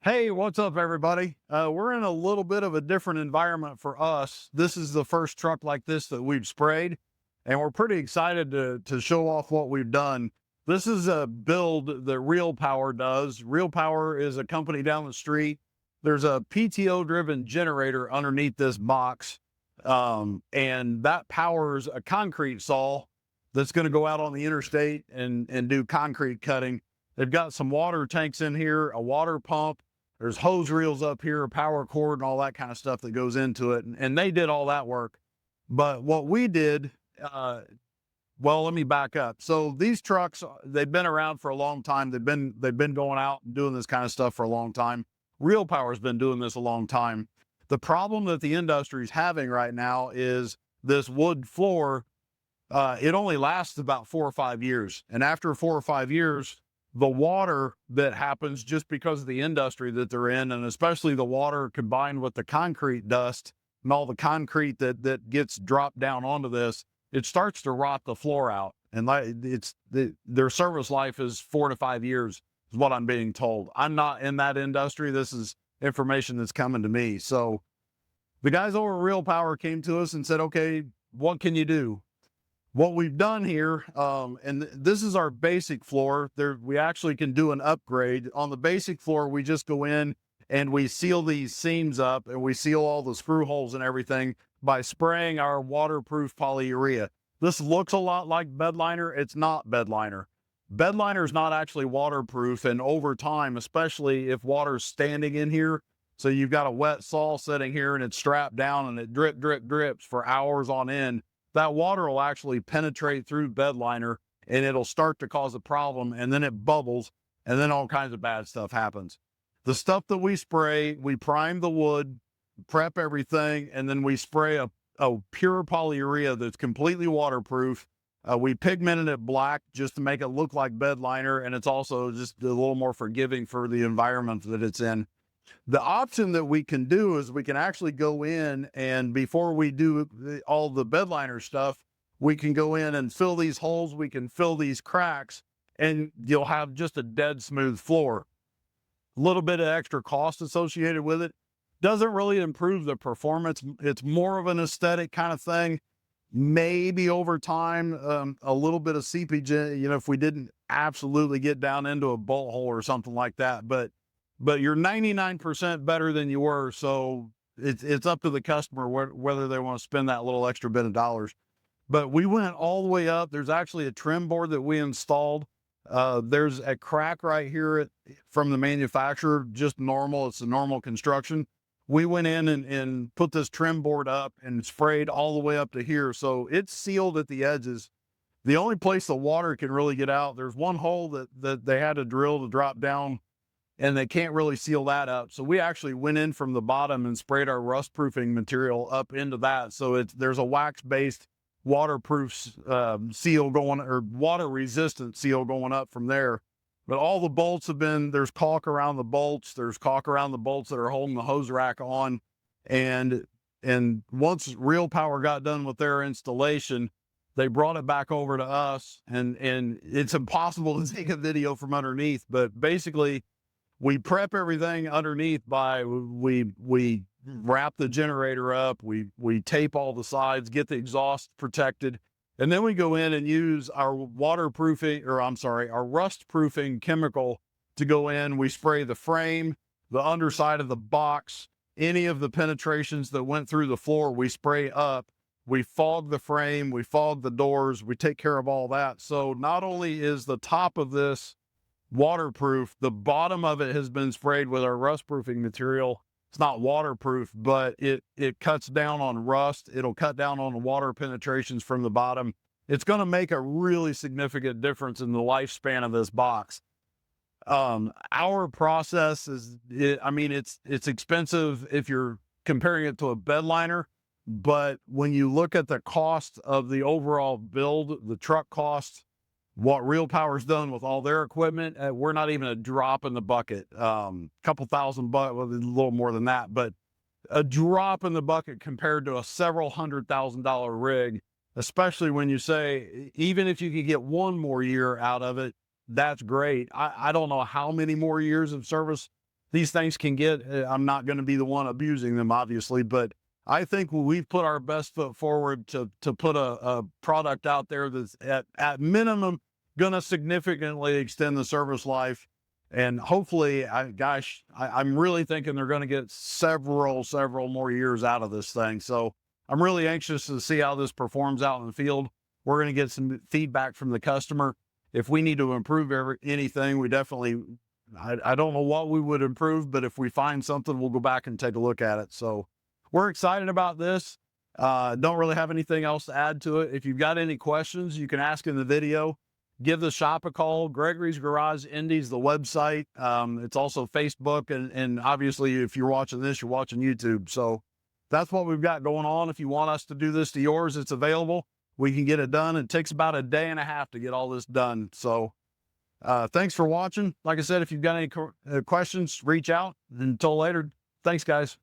Hey, what's up, everybody? We're in a little bit of a different environment for us. This is the first truck like this that we've sprayed, and we're pretty excited to show off what we've done. This is a build that Real Power does. Real Power is a company down the street. There's a PTO driven generator underneath this box, and that powers a concrete saw that's going to go out on the interstate and do concrete cutting. They've got some water tanks in here, a water pump. There's hose reels up here, a power cord, and all that kind of stuff that goes into it. And they did all that work. But what we did, uh, well, let me back up. So these trucks, they've been around for a long time. They've been going out and doing this kind of stuff for a long time. Real Power's been doing this a long time. The problem that the industry is having right now is this wood floor. It only lasts about 4 or 5 years, and after 4 or 5 years, the water that happens just because of the industry that they're in, and especially the water combined with the concrete dust and all the concrete that gets dropped down onto this, it starts to rot the floor out. And their service life is 4 to 5 years, is what I'm being told. I'm not in that industry. This is information that's coming to me. So the guys over at Real Power came to us and said, "Okay, what can you do?" What we've done here, and this is our basic floor. There, we actually can do an upgrade. On the basic floor, we just go in and we seal these seams up, and we seal all the screw holes and everything by spraying our waterproof polyurea. This looks a lot like bed liner. It's not bed liner. Bed liner is not actually waterproof, and over time, especially if water's standing in here, so you've got a wet saw sitting here and it's strapped down and it drips for hours on end, that water will actually penetrate through bed liner and it'll start to cause a problem, and then it bubbles, and then all kinds of bad stuff happens. The stuff that we spray, we prime the wood, prep everything, and then we spray a pure polyurea that's completely waterproof. We pigmented it black just to make it look like bed liner, and it's also just a little more forgiving for the environment that it's in. The option that we can do is we can actually go in, and before we do all the bed liner stuff, we can go in and fill these holes, we can fill these cracks, and you'll have just a dead smooth floor. A little bit of extra cost associated with it. Doesn't really improve the performance. It's more of an aesthetic kind of thing. Maybe over time, a little bit of seepage, if we didn't absolutely get down into a bolt hole or something like that. But you're 99% better than you were. So it's up to the customer whether they want to spend that little extra bit of dollars. But we went all the way up. There's actually a trim board that we installed. There's a crack right here from the manufacturer, just normal. It's a normal construction. We went in and put this trim board up and sprayed all the way up to here. So it's sealed at the edges. The only place the water can really get out, there's one hole that they had to drill to drop down, and they can't really seal that up. So we actually went in from the bottom and sprayed our rust proofing material up into that. So there's a wax based waterproof seal going, or water resistant seal going up from there. But all the bolts there's caulk around the bolts. There's caulk around the bolts that are holding the hose rack on. And once Real Power got done with their installation, they brought it back over to us, and it's impossible to take a video from underneath, but basically we prep everything underneath by we wrap the generator up, we tape all the sides, get the exhaust protected, and then we go in and use our rust proofing chemical to go in. We spray the frame, the underside of the box, any of the penetrations that went through the floor, we spray up. We fog the frame, we fog the doors, we take care of all that. So not only is the top of this waterproof, the bottom of it has been sprayed with our rust proofing material. It's not waterproof, but it cuts down on rust. It'll cut down on the water penetrations from the bottom. It's going to make a really significant difference in the lifespan of this box. Our process it's expensive if you're comparing it to a bed liner, but when you look at the cost of the overall build, the truck cost, what Real Power's done with all their equipment, we're not even a drop in the bucket. Couple $1,000, well, a little more than that, but a drop in the bucket compared to a several $100,000 rig, especially when you say, even if you could get one more year out of it, that's great. I don't know how many more years of service these things can get. I'm not going to be the one abusing them, obviously, but I think we've put our best foot forward to put a product out there that's at minimum going to significantly extend the service life. And hopefully, I'm really thinking they're going to get several more years out of this thing. So I'm really anxious to see how this performs out in the field. We're going to get some feedback from the customer. If we need to improve anything, we definitely, I don't know what we would improve, but if we find something, we'll go back and take a look at it. So we're excited about this. Don't really have anything else to add to it. If you've got any questions, you can ask in the video. Give the shop a call. Gregory's Garage Indy's the website. It's also Facebook, and obviously if you're watching this, you're watching YouTube. So that's what we've got going on. If you want us to do this to yours, it's available. We can get it done. It takes about a day and a half to get all this done. So thanks for watching. Like I said, if you've got any questions, reach out. Until later, thanks guys.